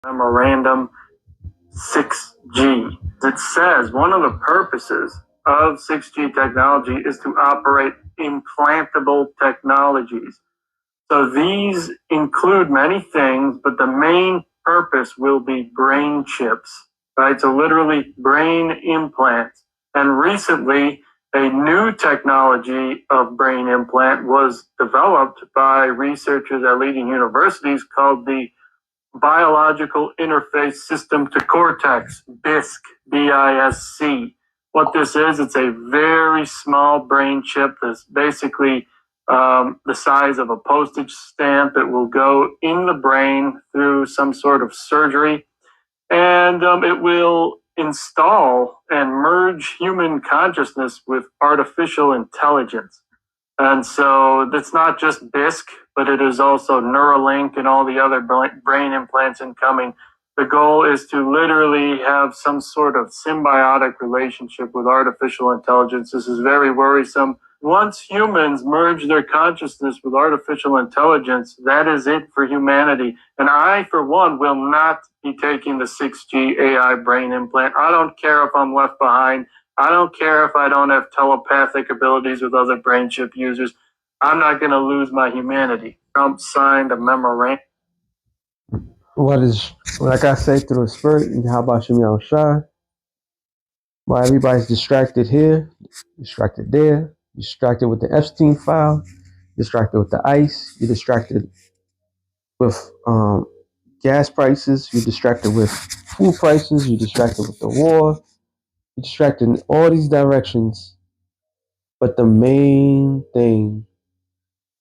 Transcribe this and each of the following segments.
memorandum 6G. It says one of the purposes of 6G technology is to operate implantable technologies. So these include many things, but the main purpose will be brain chips, right? So literally brain implants. And recently, a new technology of brain implant was developed by researchers at leading universities called the Biological Interface System to Cortex, BISC, BISC. What this is, it's a very small brain chip that's basically the size of a postage stamp. It will go in the brain through some sort of surgery, and it will install and merge human consciousness with artificial intelligence. And so it's not just BISC, but it is also Neuralink and all the other brain implants incoming. The goal is to literally have some sort of symbiotic relationship with artificial intelligence. This is very worrisome. Once humans merge their consciousness with artificial intelligence, that is it for humanity. And I, for one, will not be taking the 6G AI brain implant. I don't care if I'm left behind. I don't care if I don't have telepathic abilities with other brain chip users. I'm not going to lose my humanity. Trump signed a memorandum. What is, like I say, through the spirit, and how about Shimei Shai? While everybody's distracted here, distracted there, distracted with the Epstein file, distracted with the ICE, you're distracted with gas prices, you're distracted with food prices, you're distracted with the war, you're distracted in all these directions. But the main thing,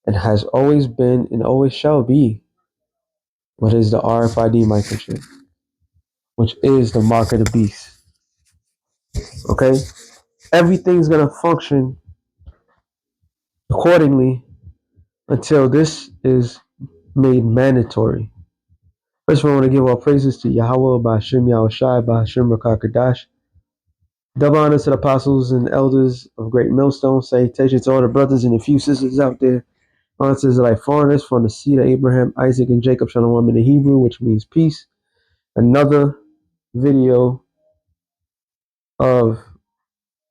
and has always been and always shall be, what is the RFID microchip, which is the mark of the beast. Okay? Everything's going to function accordingly until this is made mandatory. First of all, I want to give all praises to Yahweh, Ba'ashem Yahushai, Ba'ashem Rakakadash. Double honors to the apostles and elders of Great Millstone. Salutations to all the brothers and a few sisters out there. Honor to like foreigners from the seed of Abraham, Isaac, and Jacob, Shalom in the Hebrew, which means peace. Another video of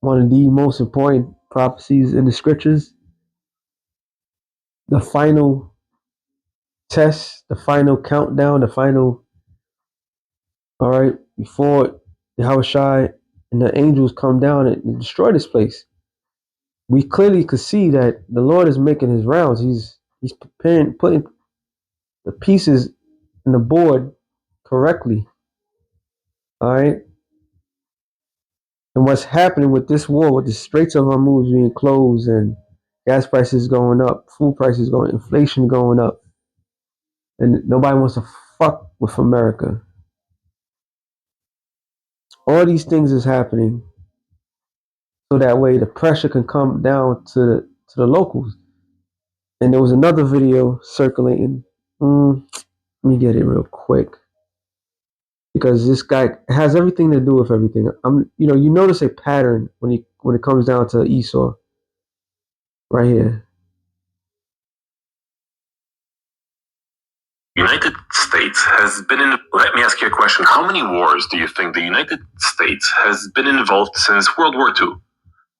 one of the most important prophecies in the scriptures. The final test, the final countdown, the final, all right, before Yahushai and the angels come down and destroy this place. We clearly could see that the Lord is making his rounds. He's preparing, putting the pieces in the board correctly. All right. And what's happening with this war, with the Straits of Hormuz being closed and gas prices going up, food prices going, inflation going up, and nobody wants to fuck with America. All these things is happening so that way the pressure can come down to the locals. And there was another video circulating. Let me get it real quick because this guy has everything to do with everything. You notice a pattern when it comes down to Esau, right here. United States has been in. Let me ask you a question. How many wars do you think the United States has been involved since World War II?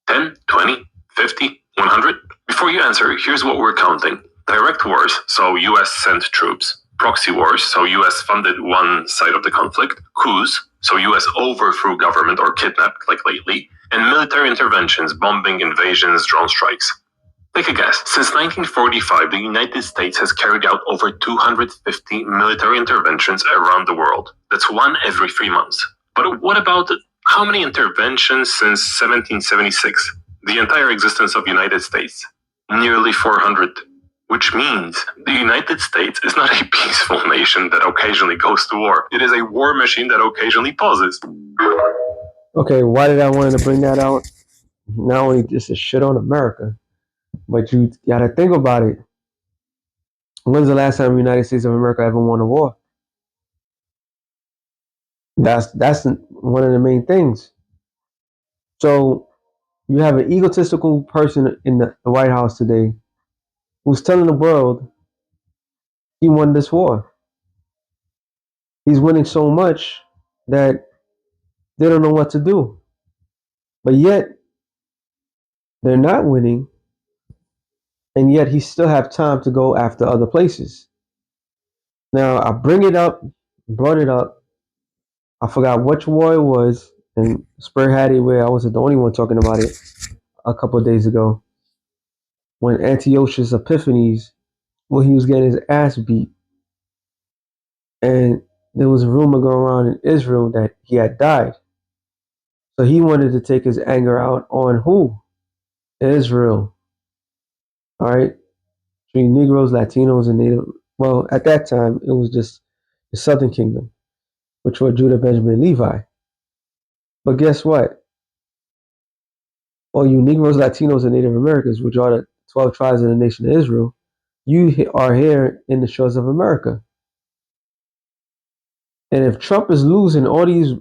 10, 20, 50, 100? Before you answer, here's what we're counting. Direct wars, so US sent troops. Proxy wars, so US funded one side of the conflict. Coups, so US overthrew government or kidnapped, like lately. And military interventions, bombing, invasions, drone strikes. Take a guess. Since 1945, the United States has carried out over 250 military interventions around the world. That's one every 3 months. But what about how many interventions since 1776? The entire existence of the United States? Nearly 400. Which means the United States is not a peaceful nation that occasionally goes to war. It is a war machine that occasionally pauses. Okay, why did I want to bring that out? Not only just a shit on America, but you gotta think about it. When's the last time the United States of America ever won a war? That's one of the main things. So you have an egotistical person in the White House today who's telling the world he won this war. He's winning so much that they don't know what to do. But yet they're not winning, and yet he still have time to go after other places. Now I brought it up. I forgot which war it was, and Spur had it where I wasn't the only one talking about it a couple of days ago when Antiochus Epiphanes, well, he was getting his ass beat, and there was a rumor going around in Israel that he had died. So he wanted to take his anger out on who? Israel. All right, between Negroes, Latinos, and Native. Well, at that time, it was just the Southern Kingdom, which were Judah, Benjamin, Levi. But guess what? All you Negroes, Latinos, and Native Americans, which are the 12 tribes of the nation of Israel, you are here in the shores of America. And if Trump is losing all these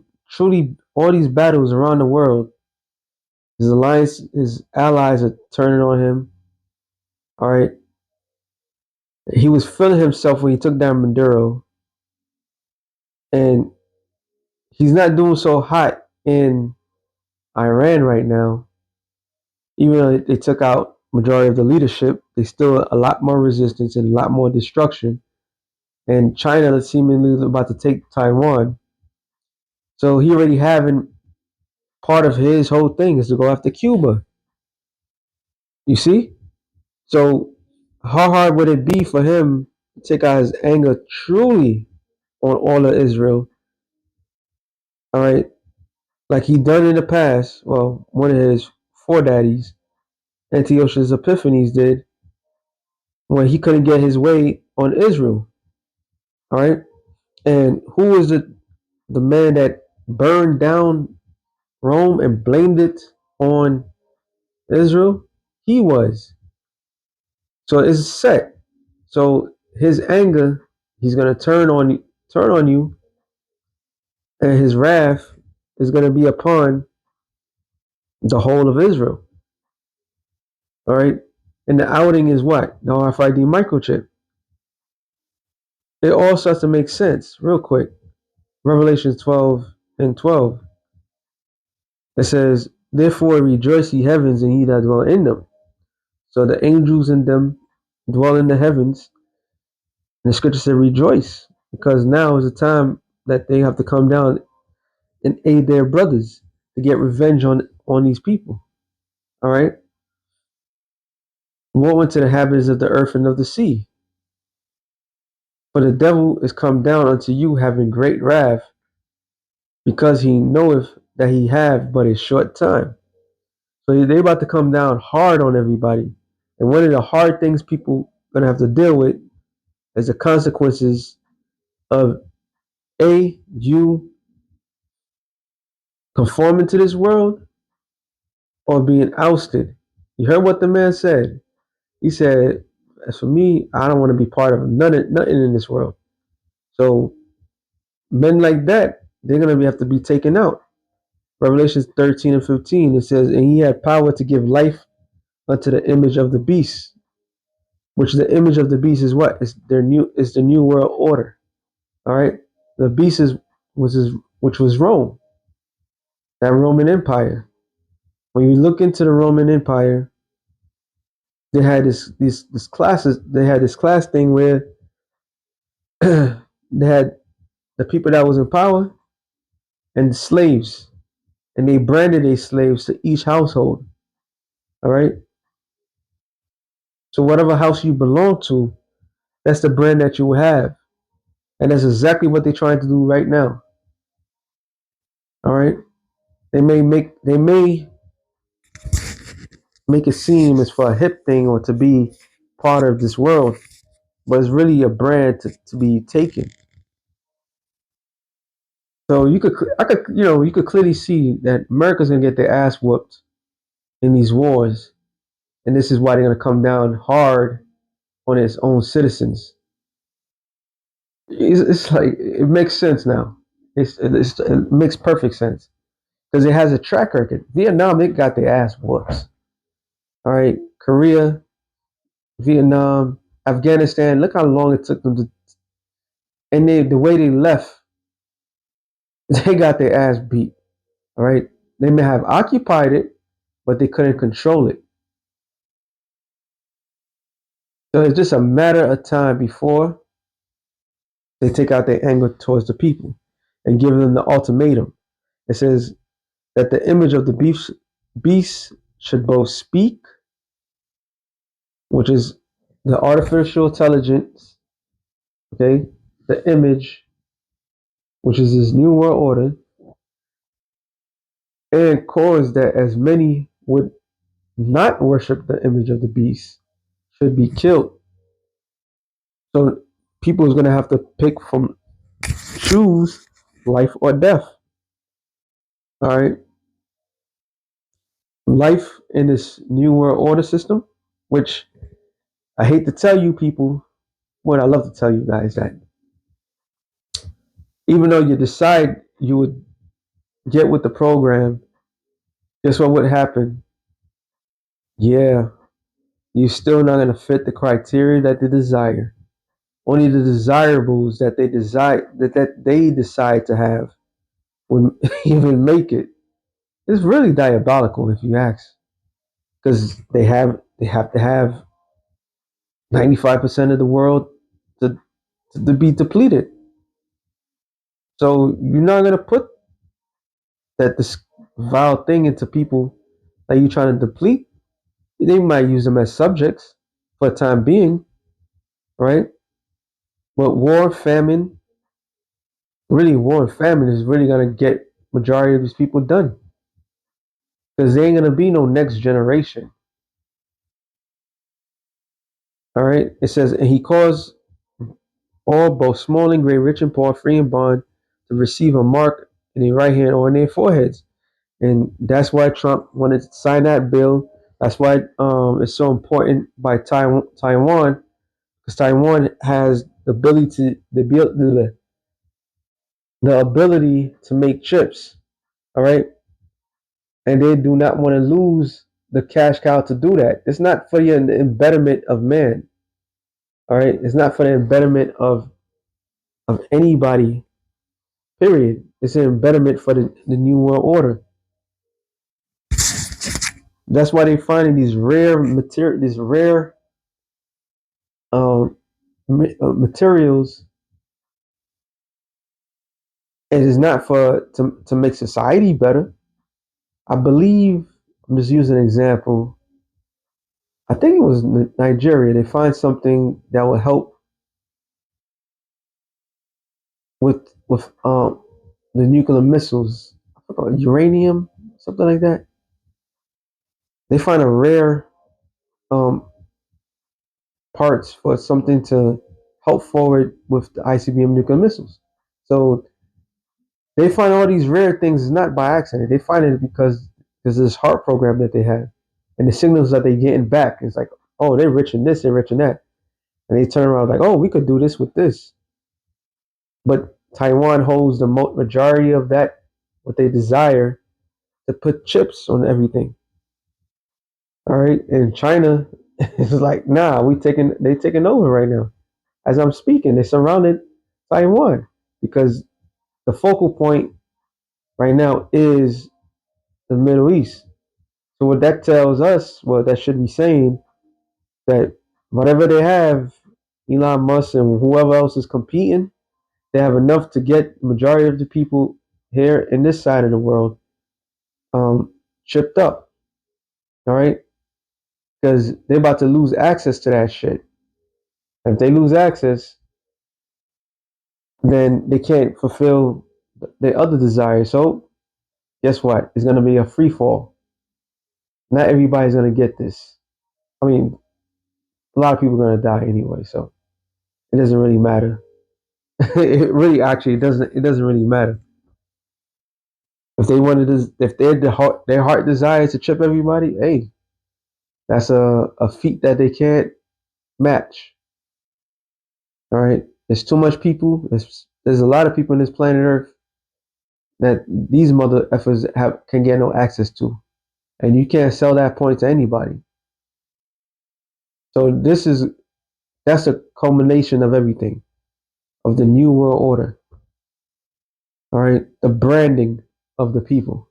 battles around the world, his allies are turning on him. All right. He was feeling himself when he took down Maduro, and he's not doing so hot in Iran right now. Even though they took out majority of the leadership, there's still a lot more resistance and a lot more destruction. And China is seemingly about to take Taiwan. So he already having part of his whole thing is to go after Cuba. You see? So how hard would it be for him to take out his anger truly on all of Israel? All right. Like he done in the past. Well, one of his foredaddies, Antiochus Epiphanes, did when he couldn't get his way on Israel. All right. And who was the man that burned down Rome and blamed it on Israel? He was. So it's set. So his anger, he's gonna turn on you, and his wrath is gonna be upon the whole of Israel. All right. And the outing is what? The RFID microchip. It all starts to make sense real quick. Revelation 12 and 12. It says, therefore rejoice ye heavens and ye that dwell in them. So the angels in them dwell in the heavens. And the scripture said rejoice, because now is the time that they have to come down and aid their brothers to get revenge on these people. All right. Woe unto the inhabitants of the earth and of the sea. For the devil is come down unto you having great wrath, because he knoweth that he have but a short time. So they about to come down hard on everybody. And one of the hard things people gonna have to deal with is the consequences of you conforming to this world or being ousted. You heard what the man said. He said, as for me, I don't want to be part of nothing in this world. So men like that, they're gonna have to be taken out. Revelation 13 and 15, it says, and he had power to give life unto the image of the beast, which the image of the beast is what? It's the new world order. All right. The beast which was Rome, that Roman Empire. When you look into the Roman Empire, they had they had this class thing where they had the people that was in power and the slaves, and they branded their slaves to each household. All right. So whatever house you belong to, that's the brand that you have. And that's exactly what they're trying to do right now. All right. They may make it seem as for a hip thing or to be part of this world, but it's really a brand to be taken. So you could clearly see that America's gonna get their ass whooped in these wars, and this is why they're gonna come down hard on its own citizens. It's like it makes sense now. It makes perfect sense because it has a track record. Vietnam, it got their ass whooped. All right, Korea, Vietnam, Afghanistan. Look how long it took them to, and the way they left. they got their ass beat. All right. They may have occupied it, but they couldn't control it. So it's just a matter of time before they take out their anger towards the people and give them the ultimatum. It says that the image of the beast should both speak, which is the artificial intelligence, okay, the image, which is this new world order, and cause that as many would not worship the image of the beast should be killed. So people is going to have to pick from choose life or death. All right, life in this new world order system, which I hate to tell you people, what I love to tell you guys that even though you decide you would get with the program, guess what would happen? Yeah, you're still not going to fit the criteria that they desire. Only the desirables that they desire that they decide to have would even make it. It's really diabolical if you ask, because they have to have 95% of the world to to be depleted. So you're not gonna put this vile thing into people that you're trying to deplete. They might use them as subjects for the time being, right? But war and famine is really gonna get majority of these people done because there ain't gonna be no next generation. All right. It says, and he caused all, both small and great, rich and poor, free and bond, to receive a mark in their right hand or in their foreheads. And that's why Trump wanted to sign that bill. That's why it's so important by Taiwan, because Taiwan has the ability to make chips. All right, and they do not want to lose the cash cow to do that. It's not for the embetterment of man. All right, it's not for the embetterment of anybody. Period. It's an embetterment for the new world order. That's why they're finding these rare um, materials. It is not for to make society better. I believe I'm just using an example. I think it was Nigeria. They find something that will help with the nuclear missiles. I forgot, uranium, something like that. They find a rare um, parts for something to help forward with the ICBM nuclear missiles. So they find all these rare things not by accident. They find it because there's this heart program that they have, and the signals that they're getting back is like, oh, they're rich in this, they're rich in that, and they turn around like, oh, we could do this with this. But Taiwan holds the majority of that, what they desire, to put chips on everything. All right, and China is like, nah, they taking over right now. As I'm speaking, they surrounded Taiwan because the focal point right now is the Middle East. So what that tells us, well, that should be saying that whatever they have, Elon Musk and whoever else is competing, they have enough to get majority of the people here in this side of the world um, tripped up. All right, because they're about to lose access to that shit. And if they lose access, then they can't fulfill their other desires. So guess what? It's gonna be a free fall. Not everybody's gonna get this. I mean, a lot of people are gonna die anyway, so it doesn't really matter. It really actually it doesn't really matter. If they wanted to, if their heart desires to trip everybody, hey, that's a feat that they can't match. All right, there's too much people. There's a lot of people on this planet Earth that these mother effers can get no access to, and you can't sell that point to anybody. So that's a culmination of everything of the new world order. All right, the branding of the people.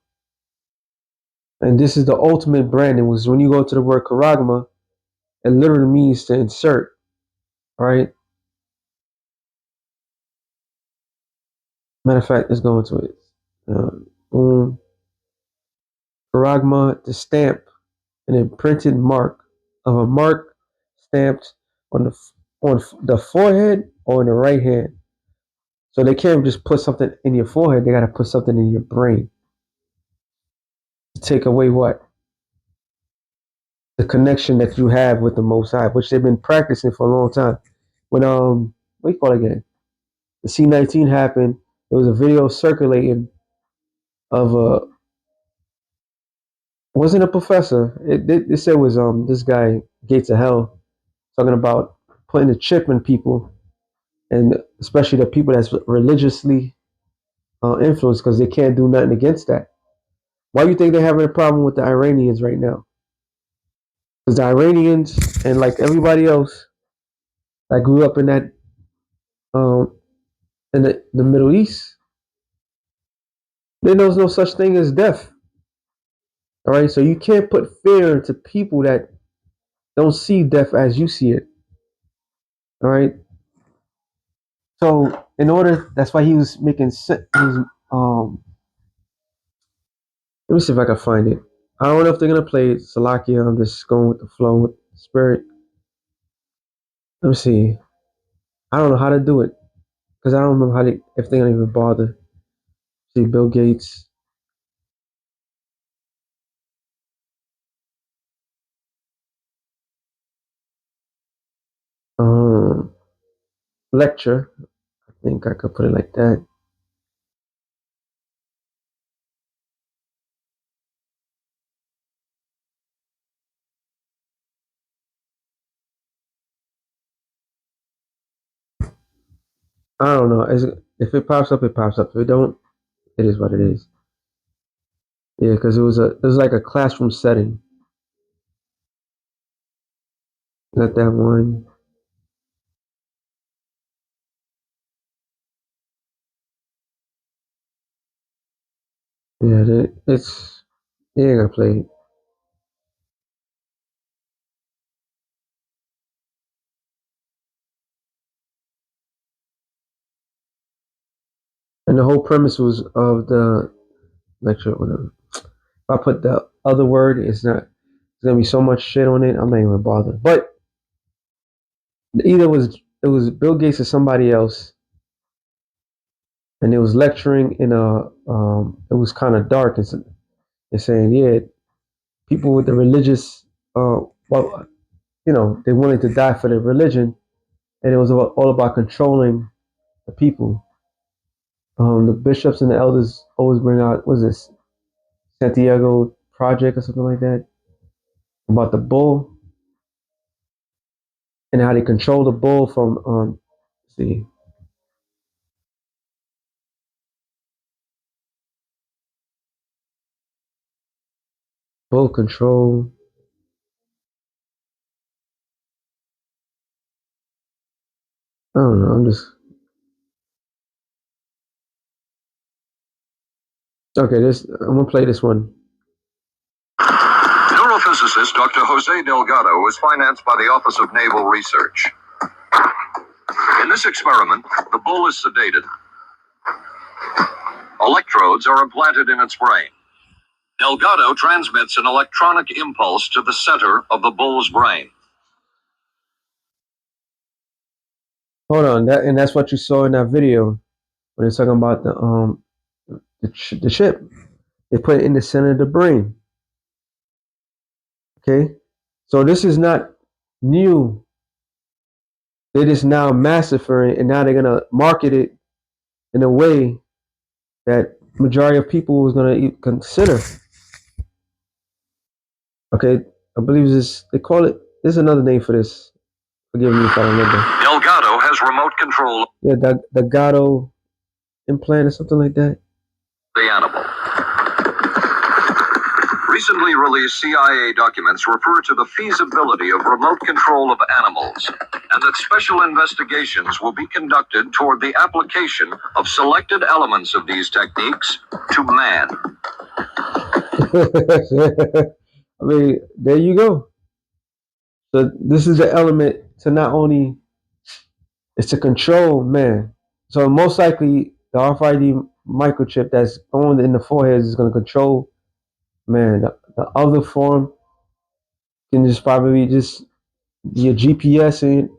And this is the ultimate branding, was when you go to the word charagma, it literally means to insert. All right. Matter of fact, let's go into it. Boom. Charagma, the stamp, an imprinted mark of a mark stamped on the forehead or in the right hand. So they can't just put something in your forehead, they got to put something in your brain to take away what? The connection that you have with the Most High, which they've been practicing for a long time. When what do you call it again? The C-19 happened. There was a video circulating of a, wasn't a professor. It said it was this guy Gates of Hell talking about putting a chip in people, and especially the people that's religiously influenced, because they can't do nothing against that. Why do you think they're having a problem with the Iranians right now? Because the Iranians and like everybody else that grew up in that um, in the Middle East, there knows no such thing as death. All right, so you can't put fear into people that don't see death as you see it. All right, so in order, that's why he was making. He was, let me see if I can find it. I don't know if they're gonna play it. Salakia. I'm just going with the flow, with the spirit. Let me see. I don't know how to do it because I don't know how to, if they're gonna even bother. See, Bill Gates. Um, lecture. I think I could put it like that. I don't know. If it pops up, it pops up. If it don't, it is what it is. Yeah, because it was like a classroom setting. Got that one. Yeah, it's yeah, I gotta play it. And the whole premise was of the lecture. Whatever. If I put the other word, it's not. There's gonna be so much shit on it. I'm not even bothered. But either it was Bill Gates or somebody else, and it was lecturing in a. It was kind of dark, and they're saying, yeah, people with the religious, well, they wanted to die for their religion, and it was all about controlling the people. The bishops and the elders always bring out, what is this, Santiago Project or something like that, about the bull and how they control the bull from, see, bull control. I don't know. I'm just okay. I'm gonna play this one. Neurophysicist Dr. Jose Delgado was financed by the Office of Naval Research. In this experiment, the bull is sedated. Electrodes are implanted in its brain. Delgado transmits an electronic impulse to the center of the bull's brain. Hold on, that's what you saw in that video when they're talking about the chip. They put it in the center of the brain. Okay, so this is not new. They just now massacring it, and now they're gonna market it in a way that majority of people was gonna consider. Okay, I believe this. They call it. There's another name for this. Forgive me if I don't remember. Delgado has remote control. Yeah, the Gato implant or something like that. The animal. Recently released CIA documents refer to the feasibility of remote control of animals, and that special investigations will be conducted toward the application of selected elements of these techniques to man. I mean, there you go. So this is the element to not only is to control man. So most likely the RFID microchip that's on in the forehead is going to control man. The other form can just probably just your GPS, and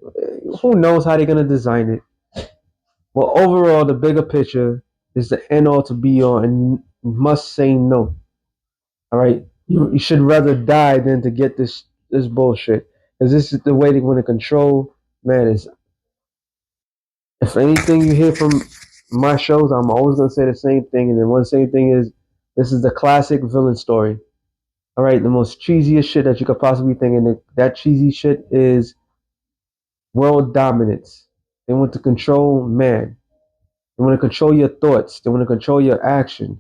who knows how they're going to design it. Well, overall, the bigger picture is the end all to be all, and you must say no. All right, you should rather die than to get this bullshit, because this is the way they want to control man. Is if anything you hear from my shows, I'm always gonna say the same thing, and then one same thing is this is the classic villain story. All right, the most cheesiest shit that you could possibly think, and that cheesy shit is world dominance. They want to control man. They want to control your thoughts. They want to control your actions.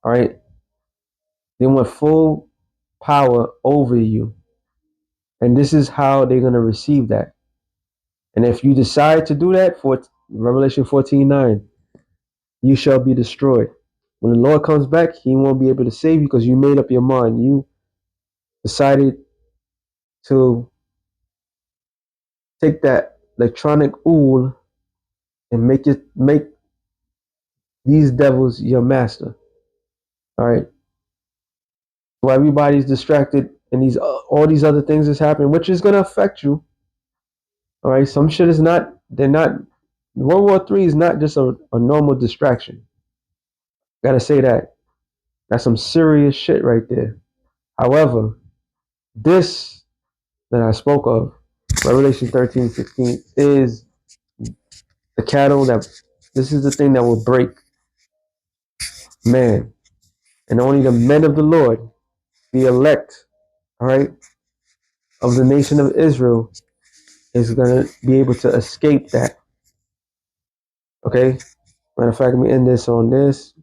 All right. They want full power over you. And this is how they're going to receive that. And if you decide to do that, for Revelation 14:9, you shall be destroyed. When the Lord comes back, he won't be able to save you because you made up your mind. You decided to take that electronic ool and make these devils your master. All right. So everybody's distracted and these all these other things is happening, which is gonna affect you. All right. Some shit is not. They're not. World War III is not just a normal distraction. Gotta say that. That's some serious shit right there. However, this that I spoke of, Revelation 13:16, is the cattle that. This is the thing that will break man, and only the men of the Lord, the elect, all right, of the nation of Israel, is gonna be able to escape that. Okay. Matter of fact, let me end this on this.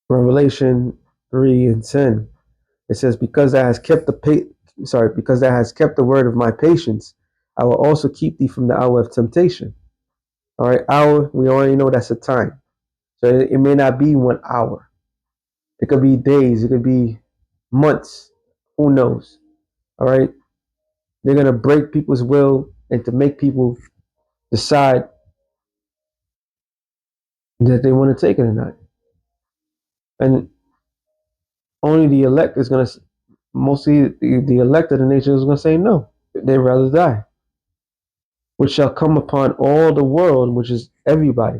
Revelation 3:10. It says, "Because thou hast kept because thou hast kept the word of my patience, I will also keep thee from the hour of temptation." All right, hour, we already know that's a time. So it may not be 1 hour. It could be days. It could be months. Who knows? All right. They're gonna break people's will and to make people decide that they want to take it or not. And only the elect is going to, mostly the elect of the nation is going to say no. They'd rather die, which shall come upon all the world, which is everybody.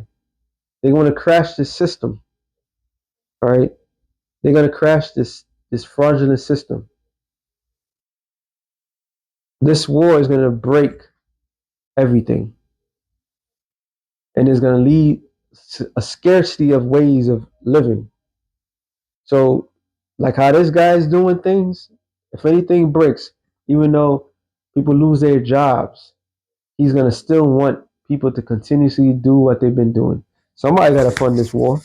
They're going to crash this system. All right. They're going to crash this fraudulent system. This war is going to break everything, and it's going to lead to a scarcity of ways of living. So, like how this guy is doing things, if anything breaks, even though people lose their jobs, he's gonna still want people to continuously do what they've been doing. Somebody gotta fund this war.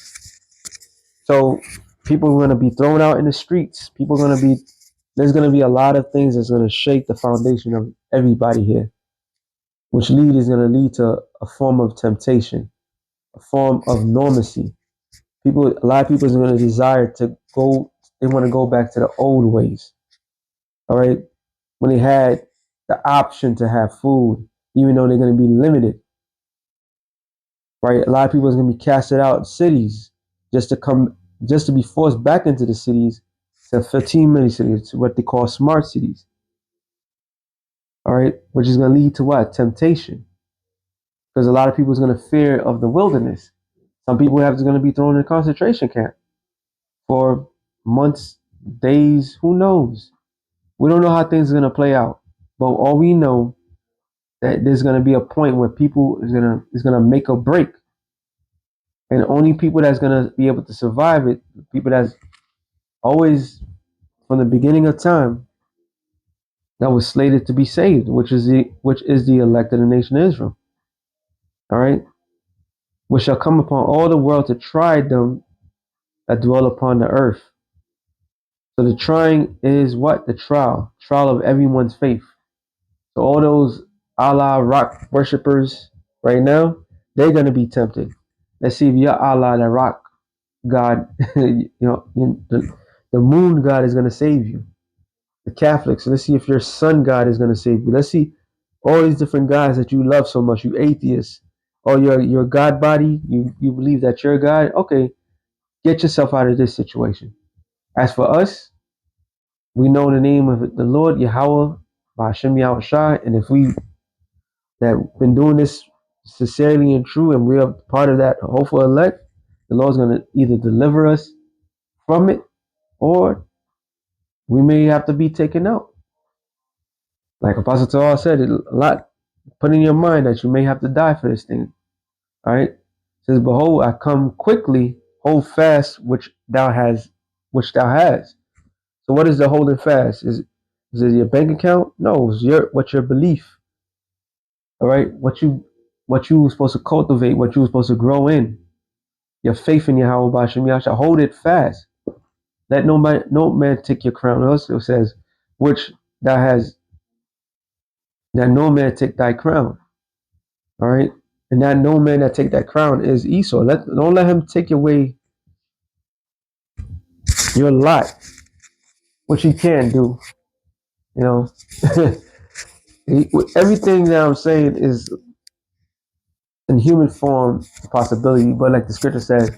So people are gonna be thrown out in the streets. There's gonna be a lot of things that's gonna shake the foundation of everybody here, which is gonna lead to a form of temptation, a form of normacy. A lot of people are gonna desire to go. They want to go back to the old ways. All right, when they had the option to have food, even though they're going to be limited. Right, a lot of people are going to be casted out of cities just to come, just to be forced back into the cities, to 15 mini cities, what they call smart cities. All right, which is going to lead to what? Temptation, because a lot of people is going to fear of the wilderness. Some people are going to be thrown in a concentration camp for months, days, who knows? We don't know how things are going to play out, but all we know that there's going to be a point where people is going to make a break, and only people that's going to be able to survive it, people that's always from the beginning of time that was slated to be saved, which is the elect of the nation of Israel. All right. which shall come upon all the world to try them that dwell upon the earth. So the trying is what? The trial of everyone's faith. So all those Allah rock worshippers right now, they're gonna be tempted. Let's see if your Allah, the rock God, the moon God is gonna save you. The Catholics, let's see if your sun God is gonna save you. Let's see all these different gods that you love so much, you atheists. Oh, your God body, you believe that you're God? Okay, get yourself out of this situation. As for us, we know the name of the Lord, Yahweh, Ba'ashem Yahushua, and if we that been doing this sincerely and true, and we are part of that hopeful elect, the Lord's going to either deliver us from it, or we may have to be taken out. Like Apostle Torah said, a lot. Put in your mind that you may have to die for this thing. All right. It says, "Behold, I come quickly. Hold fast, which thou has. So, what is the holding fast? Is it your bank account? No, it's your belief. All right, what you were supposed to cultivate, what you were supposed to grow in, your faith in Yahweh B'Shem Yahshua. Hold it fast. Let no man take your crown. Also it says, which thou has, that no man take thy crown. All right, and that no man that take that crown is Esau. Don't let him take away your lot, which he can do. You know, everything that I'm saying is in human form a possibility, but like the scripture says,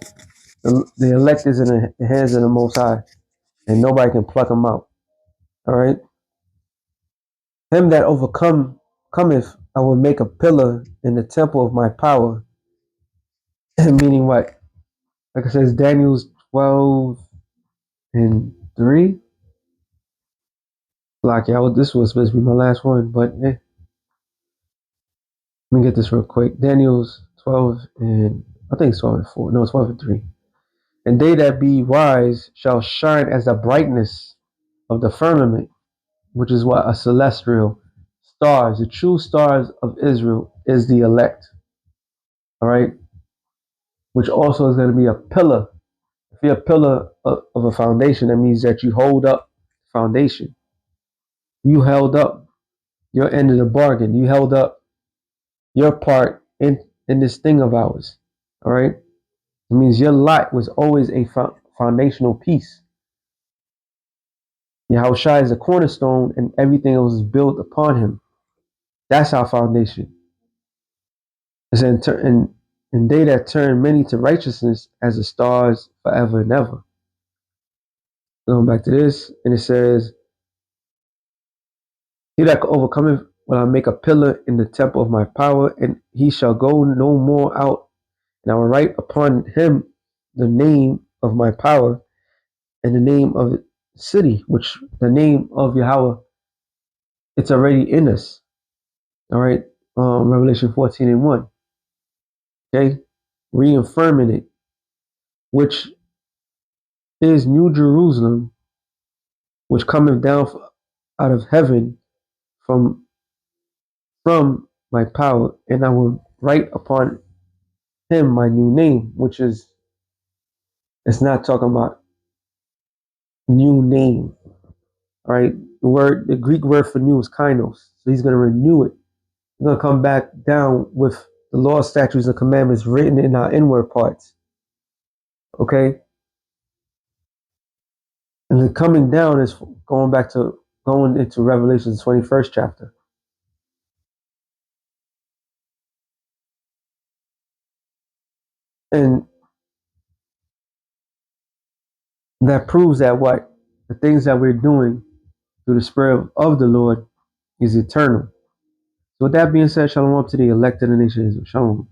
the elect is in the hands of the Most High, and nobody can pluck them out. All right. Him that cometh, I will make a pillar in the temple of my power. Meaning what? Like it says, Daniel's 12:3. Like, yeah, this was supposed to be my last one, but let me get this real quick. Daniel's 12 and I think it's 12:4. No, it's 12:3. And they that be wise shall shine as the brightness of the firmament, which is what? A celestial stars. The true stars of Israel is the elect. All right. Which also is going to be a pillar. If you're a pillar of a foundation, that means that you hold up the foundation. You held up your end of the bargain. You held up your part in this thing of ours. All right. It means your lot was always a foundational piece. Yahushua is a cornerstone, and everything else is built upon him. That's our foundation. And they that turn many to righteousness as the stars forever and ever. Going back to this, and it says, he that overcometh will I make a pillar in the temple of my power, and he shall go no more out. And I will write upon him the name of my power and the name of the city, which the name of Yahweh, it's already in us. All right. Revelation 14:1. Okay. Reaffirming it, which is New Jerusalem, which cometh down out of heaven from my power, and I will write upon him my new name, which is, it's not talking about new name, right? The Greek word for new is kainos. So he's going to renew it. He's going to come back down with the law, statutes, and commandments written in our inward parts. Okay? And the coming down is going into Revelation's 21st chapter. And that proves that what? The things that we're doing through the Spirit of the Lord is eternal. So with that being said, shalom to the elect of the nation Israel. Shalom.